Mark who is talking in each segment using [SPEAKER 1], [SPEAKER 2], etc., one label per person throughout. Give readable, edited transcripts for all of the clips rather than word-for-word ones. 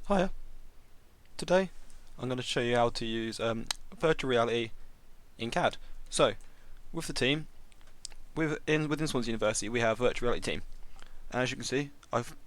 [SPEAKER 1] Hiya. Today I'm going to show you how to use virtual reality in CAD. So, with the team, within Swansea University, we have a virtual reality team. And as you can see,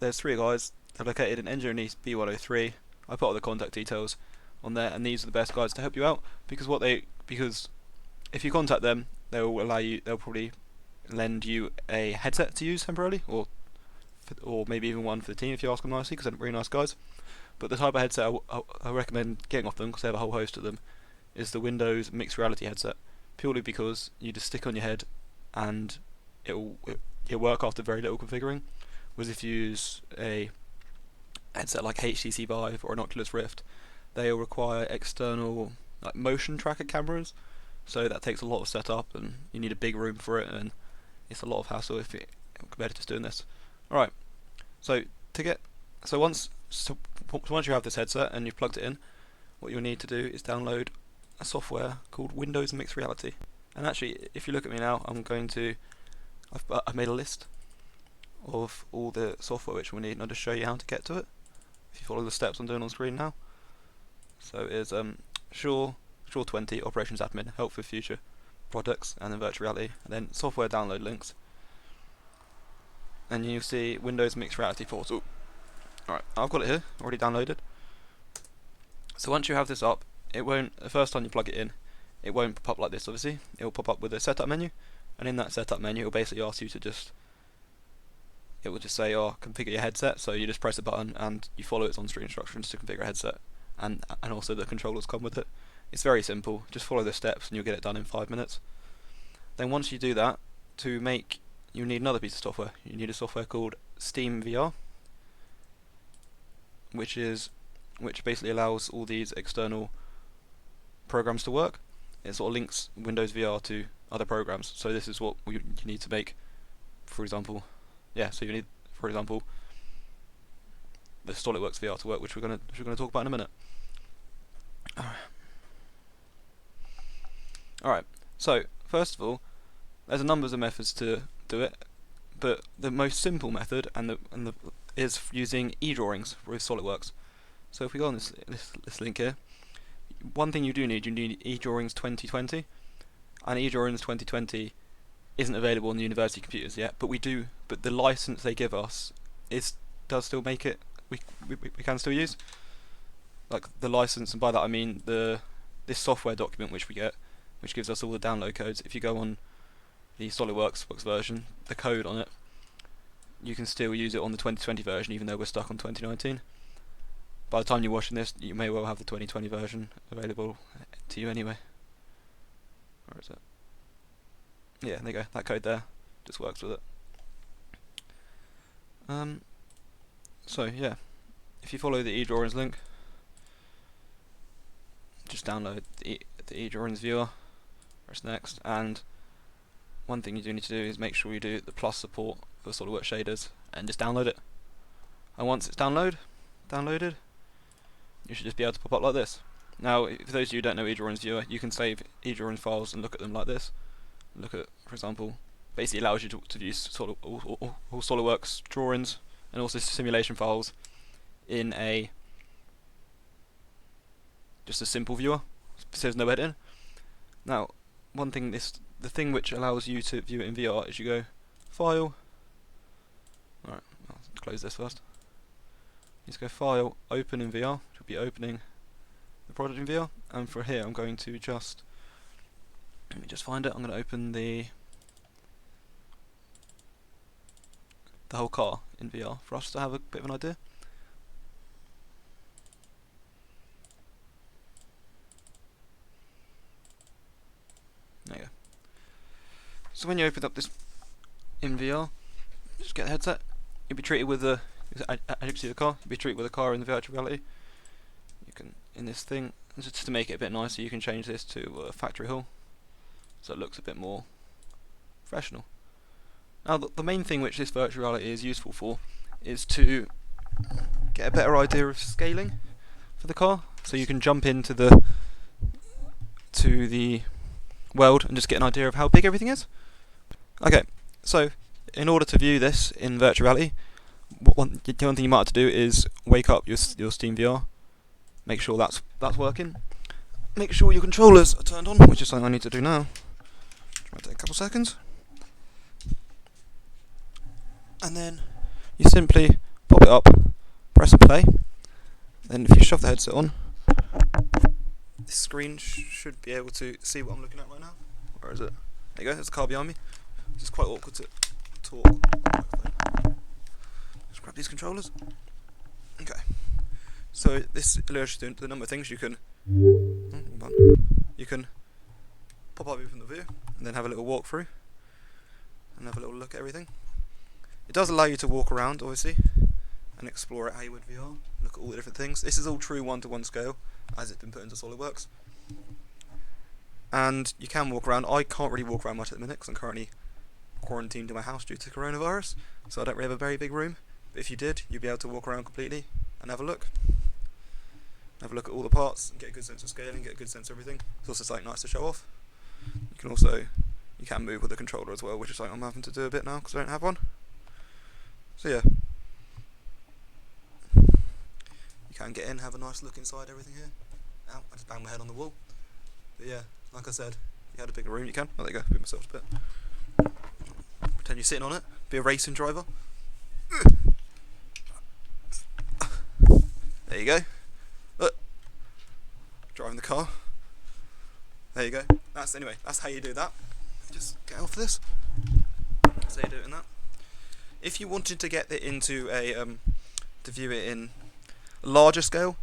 [SPEAKER 1] there's three guys. They're located in Engineering East B103. I put all the contact details on there, and these are the best guys to help you out because if you contact them, they'll probably lend you a headset to use temporarily, or maybe even one for the team if you ask them nicely, because they're really nice guys. But the type of headset I recommend getting off them, because they have a whole host of them, is the Windows mixed reality headset. Purely because you just stick on your head and it'll work after very little configuring. Whereas if you use a headset like HTC Vive or an Oculus Rift, they'll require external motion tracker cameras, so that takes a lot of setup and you need a big room for it, and it's a lot of hassle compared to just doing this. Alright, so once you have this headset and you've plugged it in, what you'll need to do is download a software called Windows Mixed Reality. And actually, if you look at me now, I've made a list of all the software which we'll need, and I'll just show you how to get to it. If you follow the steps I'm doing on screen now. So it's Sure 20 Operations Admin, Help for Future Products, and then Virtual Reality, and then software download links. And you'll see Windows Mixed Reality Portal. Alright, I've got it here, already downloaded. So once you have this up, the first time you plug it in, it won't pop up like this obviously. It will pop up with a setup menu, and in that setup menu it will basically ask you to it will just say, configure your headset, so you just press a button and you follow its on-screen instructions to configure a headset, and also the controllers come with it. It's very simple, just follow the steps and you'll get it done in 5 minutes. Then once you do that, you need another piece of software. You need a software called Steam VR, which basically allows all these external programs to work. It sort of links Windows VR to other programs. So this is what you need to make, for example, so you need, for example, the SolidWorks VR to work, which we're gonna talk about in a minute. Alright, so first of all, there's a number of methods to do it, but the most simple method is using e-drawings with SolidWorks. So if we go on this link here, one thing you need e-drawings 2020, and e-drawings 2020 isn't available on the university computers yet, but the license they give us does still make it we can still use, like the license, and by that I mean this software document which we get, which gives us all the download codes. If you go on the SolidWorks version, the code on it, you can still use it on the 2020 version, even though we're stuck on 2019. By the time you're watching this, you may well have the 2020 version available to you anyway. Where is it? Yeah, there you go. That code there just works with it. So yeah, if you follow the e-drawings link, just download the e-drawings viewer. Press next, and one thing you do need to do is make sure you do the plus support for SolidWorks shaders, and just download it. And once it's downloaded, you should just be able to pop up like this. Now, for those of you who don't know e-drawings viewer, you can save e-drawings files and look at them like this. Look at, for example, basically allows you to view all SolidWorks drawings and also simulation files in just a simple viewer. It says no editing. Now, the thing which allows you to view it in VR is you go File. Alright, I'll close this first. You just go File, Open in VR, which will be opening the product in VR. And for here, I'm going to let me just find it. I'm going to open the whole car in VR for us to have a bit of an idea. There you go. So when you open up this in VR, just get the headset. You'll be treated with as you can see the car, you'll be treated with a car in the virtual reality. You can, in this thing, just to make it a bit nicer, you can change this to a factory hall, so it looks a bit more professional. Now the main thing which this virtual reality is useful for is to get a better idea of scaling for the car, so you can jump into the world and just get an idea of how big everything is. Okay, so in order to view this in virtual reality, The one thing you might have to do is wake up your Steam VR, make sure that's working. Make sure your controllers are turned on, which is something I need to do now. Might take a couple seconds. And then you simply pop it up, press play. Then if you shove the headset on, this screen should be able to see what I'm looking at right now. Where is it? There you go, there's a car behind me. It's just quite awkward to talk. Just grab these controllers. Okay. So this allows you to do the number of things you can pop up from the view and then have a little walk through and have a little look at everything. It does allow you to walk around, obviously, and explore it how you would VR. Look at all the different things. This is all true 1-to-1 scale, as it's been put into SolidWorks. And you can walk around. I can't really walk around much at the minute because I'm currently quarantined in my house due to coronavirus, so I don't really have a very big room. But if you did, you'd be able to walk around completely and have a look. Have a look at all the parts and get a good sense of scale and get a good sense of everything. It's also something nice to show off. You can move with the controller as well, which is something I'm having to do a bit now because I don't have one. So yeah, you can get in, have a nice look inside everything here. Ow, I just banged my head on the wall. But yeah, like I said, if you had a bigger room you can. Oh, there you go, move myself a bit. Pretend you're sitting on it, be a racing driver. There you go. Look, driving the car. There you go. That's how you do that. Just get off this. That's how you do it in that. If you wanted to get it into to view it in a larger scale,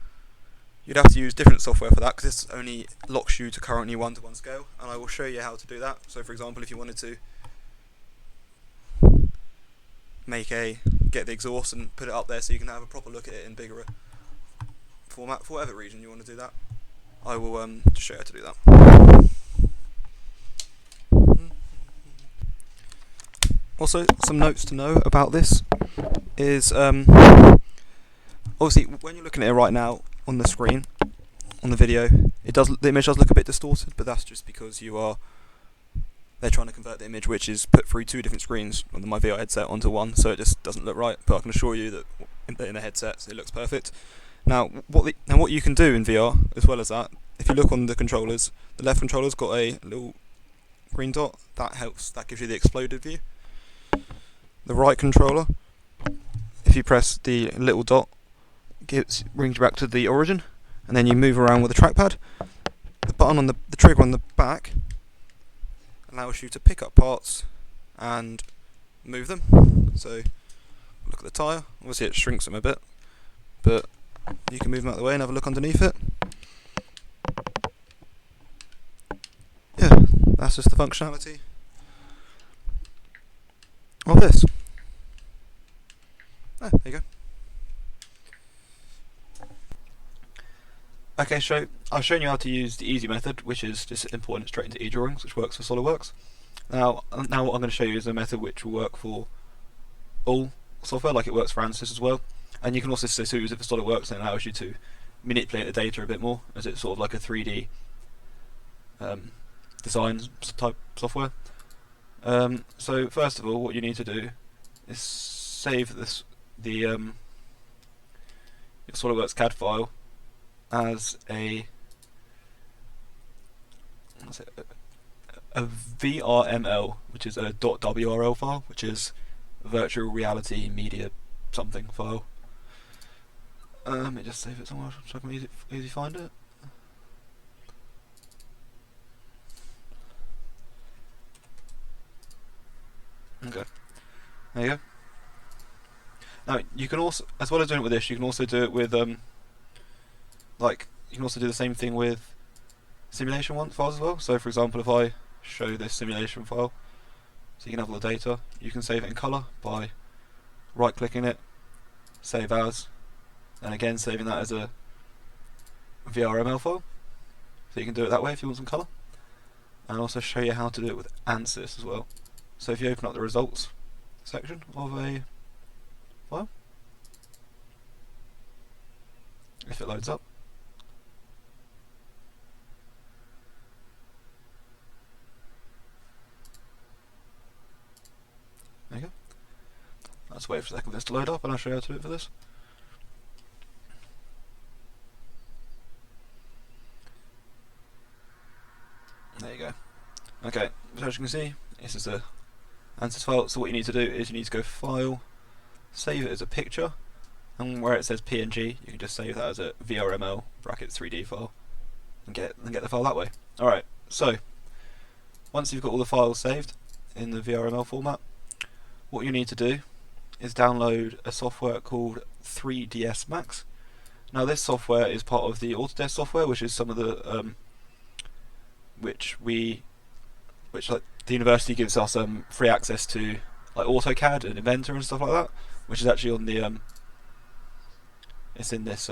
[SPEAKER 1] you'd have to use different software for that because this only locks you to currently 1-to-1 scale, and I will show you how to do that. So, for example, if you wanted to get the exhaust and put it up there so you can have a proper look at it in bigger format for whatever reason you want to do that, I will just show you how to do that. Also, some notes to know about this is obviously when you're looking at it right now on the screen, on the video, the image does look a bit distorted, but that's just because they're trying to convert the image, which is put through two different screens on my VR headset onto one, so it just doesn't look right. But I can assure you that in the headsets it looks perfect. Now, what you can do in VR as well as that, if you look on the controllers, the left controller's got a little green dot that gives you the exploded view. The right controller, if you press the little dot, brings you back to the origin, and then you move around with the trackpad. The button on the trigger on the back allows you to pick up parts and move them. So look at the tyre, obviously it shrinks them a bit, but you can move them out of the way and have a look underneath it. Yeah, that's just the functionality of this. There you go. Okay, so I've shown you how to use the easy method, which is just importing it straight into eDrawings, which works for SolidWorks. Now what I'm going to show you is a method which will work for all software, like it works for ANSYS as well. And you can also use it for SolidWorks, and it allows you to manipulate the data a bit more, as it's sort of like a 3D design type software. So first of all, what you need to do is save your SolidWorks CAD file as a VRML, which is a .WRL file, which is virtual reality media something file. Let me just save it somewhere so I can easy find it. Okay, there you go. Now you can also, as well as doing it with this, you can also do it with you can also do the same thing with simulation files as well. So for example, if I show this simulation file, so you can have all the data, you can save it in colour by right clicking it, save as, and again saving that as a VRML file. So you can do it that way if you want some colour. And also show you how to do it with ANSYS as well. So if you open up the results section of a file, if it loads up, there you go. Let's wait wait for a second for this to load up and I'll show you how to do it for this. There you go. Okay, so as you can see, this is the answers file. So what you need to do is you need to go File, save it as a picture, and where it says PNG, you can just save that as a VRML brackets 3D file and get the file that way. Alright, so once you've got all the files saved in the VRML format, what you need to do is download a software called 3ds Max. Now this software is part of the Autodesk software, which is some of the which like the university gives us free access to, like AutoCAD and Inventor and stuff like that, which is actually on the it's in this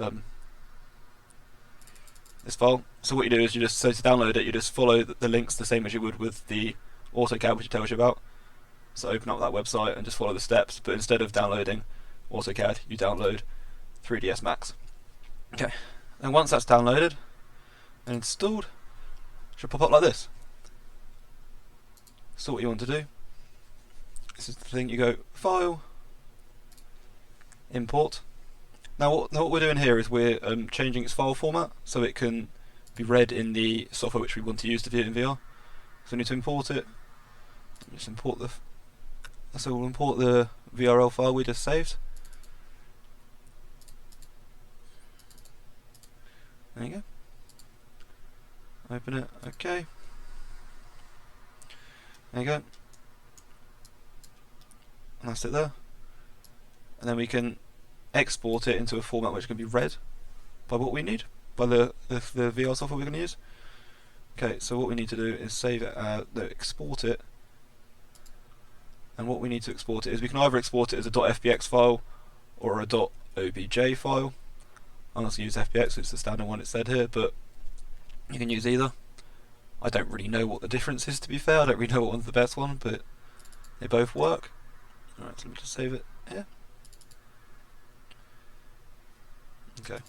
[SPEAKER 1] this file. So what you do is you just, so to download it, you just follow the links the same as you would with the AutoCAD, which it tells you about. So open up that website and just follow the steps, but instead of downloading AutoCAD, you download 3ds Max. Okay, and once that's downloaded and installed, it should pop up like this. So what you want to do, this is the thing, you go File, Import. Now what we're doing here is we're changing its file format so it can be read in the software which we want to use to view it in VR. So we need to import it. Just import so we'll import the VRL file we just saved. There you go. Open it. Okay. There you go. And that's it there. And then we can export it into a format which can be read by what we need, by the VR software we're going to use. Okay, so what we need to do is save it, export it. And what we need to export it is, we can either export it as a .fbx file or a .obj file. I'm going to use fbx, it's the standard one it said here, but you can use either. I don't really know what the difference is, to be fair. I don't really know what one's the best one, but they both work. Alright, so let me just save it here. Okay.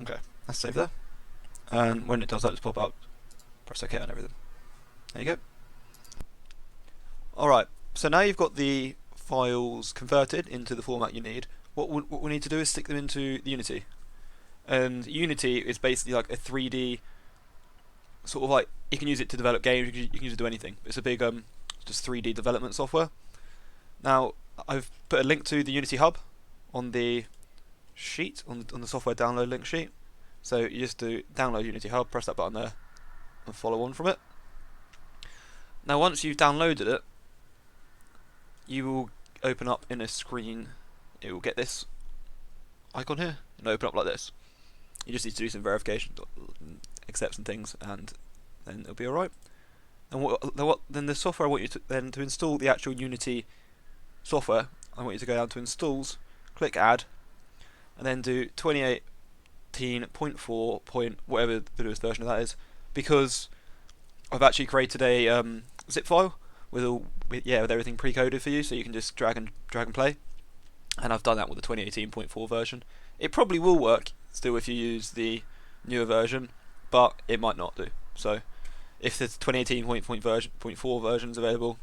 [SPEAKER 1] Okay, that's saved there. And when it does that, just pop up, press OK on everything. There you go. Alright, so now you've got the files converted into the format you need. What we need to do is stick them into Unity. And Unity is basically like a 3D, sort of like, you can use it to develop games, you can use it to do anything. It's a big just 3D development software. Now, I've put a link to the Unity Hub on the sheet, on the software download link sheet. So you just do download Unity Hub, press that button there, and follow on from it. Now once you've downloaded it, you will open up in a screen, it will get this icon here, and open up like this. You just need to do some verification, accept some things, and then it'll be alright. And then the software I want you to install the actual Unity software, I want you to go down to Installs, click Add, and then do 2018.4. Whatever the newest version of that is, because I've actually created a zip file with everything pre-coded for you, so you can just drag and play. And I've done that with the 2018.4 version. It probably will work still if you use the newer version, but it might not do. So if the 2018.4 version is available,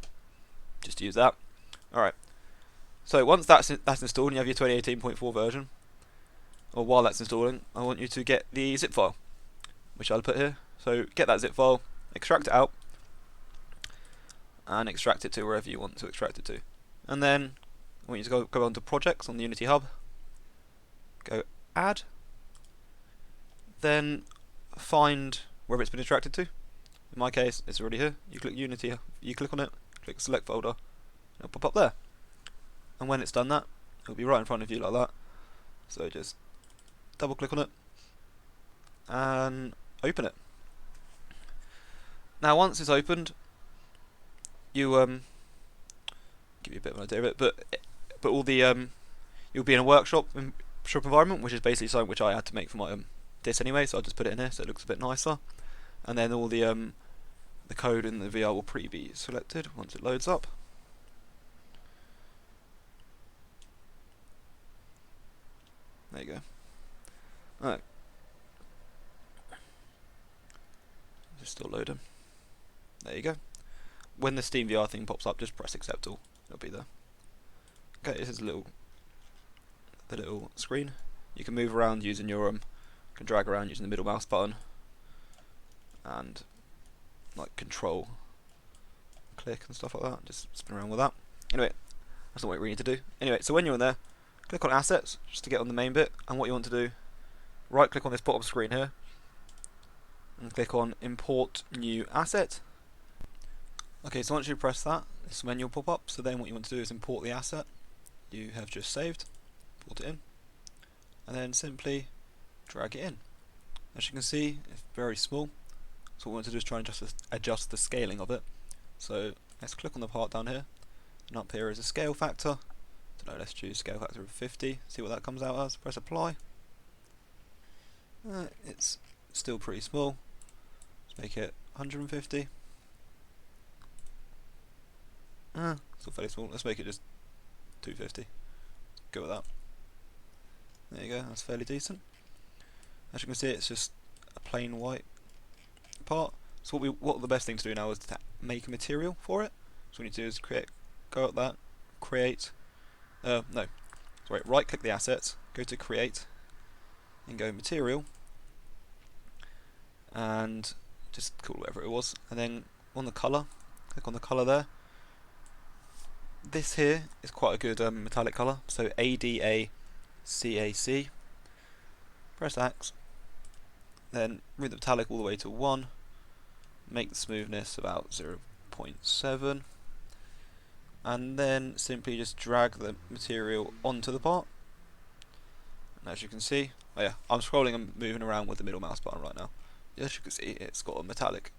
[SPEAKER 1] just use that. Alright. So once that's installed and you have your 2018.4 version, or while that's installing, I want you to get the zip file, which I'll put here. So get that zip file, extract it out, and extract it to wherever you want to extract it to. And then I want you to go on to Projects on the Unity Hub, go Add, then find wherever it's been extracted to. In my case, it's already here. You click Unity, you click on it, click Select Folder, and it'll pop up there. And when it's done that, it'll be right in front of you like that. So just double click on it and open it. Now once it's opened, you give you a bit of an idea of it, but all the you'll be in a workshop environment, which is basically something which I had to make for my this anyway, so I'll just put it in here so it looks a bit nicer. And then all the code in the VR will be selected once it loads up. There you go. Alright. Just still loading. There you go. When the Steam VR thing pops up, just press accept all. It'll be there. Okay, this is the little screen. You can move around using your can drag around using the middle mouse button and like control click and stuff like that. Just spin around with that. Anyway, that's not what you really need to do. Anyway, so when you're in there, click on assets just to get on the main bit, and what you want to do, right click on this bottom screen here and click on import new asset. Okay, so once you press that, this menu will pop up. So then what you want to do is import the asset you have just saved, import it in, and then simply drag it in. As you can see, it's very small, so what we want to do is try and just adjust the scaling of it. So let's click on the part down here, and up here is a scale factor. So let's choose scale factor of 50, see what that comes out as. Press apply. It's still pretty small. Let's make it 150. Still fairly small. Let's make it just 250. Go with that. There you go, that's fairly decent. As you can see, it's just a plain white part. So what the best thing to do now is to make a material for it. So what we need to do is go at that, right click the assets, go to create, and go material, and just call whatever it was, and then on the colour, click on the colour there. This here is quite a good metallic colour, so ADACAC. Press X, then move the metallic all the way to 1, make the smoothness about 0.7, and then simply just drag the material onto the part. And as you can see, I'm scrolling and moving around with the middle mouse button right now. As you can see, it's got a metallic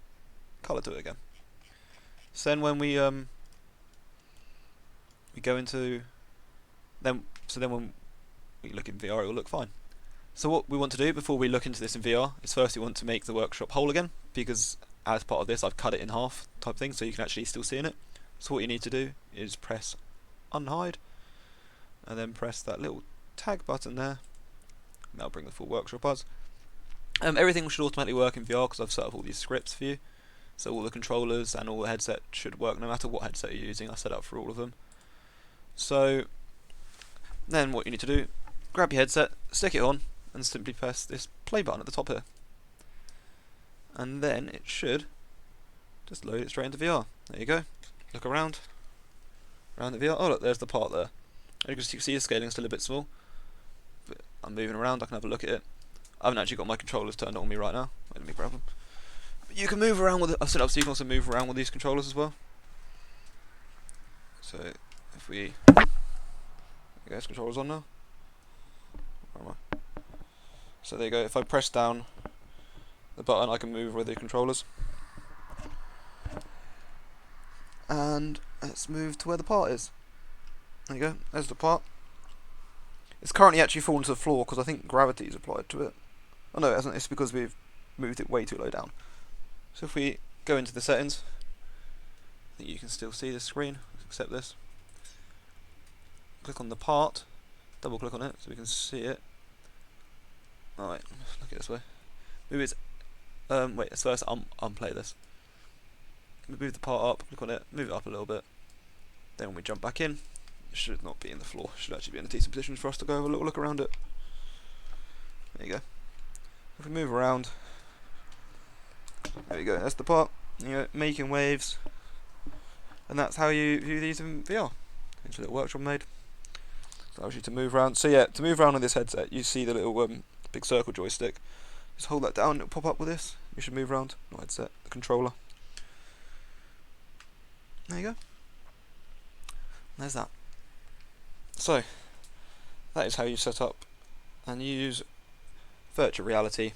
[SPEAKER 1] colour to it again. So then when we go into when we look in VR, it will look fine. So what we want to do before we look into this in VR is first we want to make the workshop whole again, because as part of this I've cut it in half type thing, so you can actually still see in it. So what you need to do is press unhide, and then press that little tag button there, and that'll bring the full workshop up. Everything should automatically work in VR because I've set up all these scripts for you. So all the controllers and all the headset should work no matter what headset you're using. I set up for all of them. So then what you need to do, grab your headset, stick it on, and simply press this play button at the top here. And then it should just load it straight into VR. There you go. Look around the VR. Oh look, there's the part there. You can see the scaling is still a bit small, but I'm moving around, I can have a look at it. I haven't actually got my controllers turned on me right now. Let me grab them. But you can move around with it. I've set up so you can also move around with these controllers as well. So if we this controller's on now. Where am I? So there you go. If I press down the button, I can move with the controllers. And let's move to where the part is. There you go. There's the part. It's currently actually fallen to the floor because I think gravity is applied to it. Oh no, it hasn't. It's because we've moved it way too low down. So if we go into the settings, I think you can still see the screen, except this. Click on the part, double click on it so we can see it. Alright, look at it this way. Move it. Let's first unplay this. Move the part up, click on it, move it up a little bit. Then when we jump back in, it should not be in the floor. It should actually be in a decent position for us to go have a little look around it. There you go. If we move around, there we go. That's the part. You know, making waves, and that's how you view these in VR. It's a little workshop made. Allows you to move around. So yeah, to move around with this headset, you see the little big circle joystick. Just hold that down, it'll pop up with this. You should move around. Not headset, the controller. There you go. There's that. So that is how you set up and use virtual reality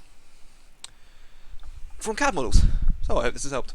[SPEAKER 1] from CAD models. So I hope this has helped.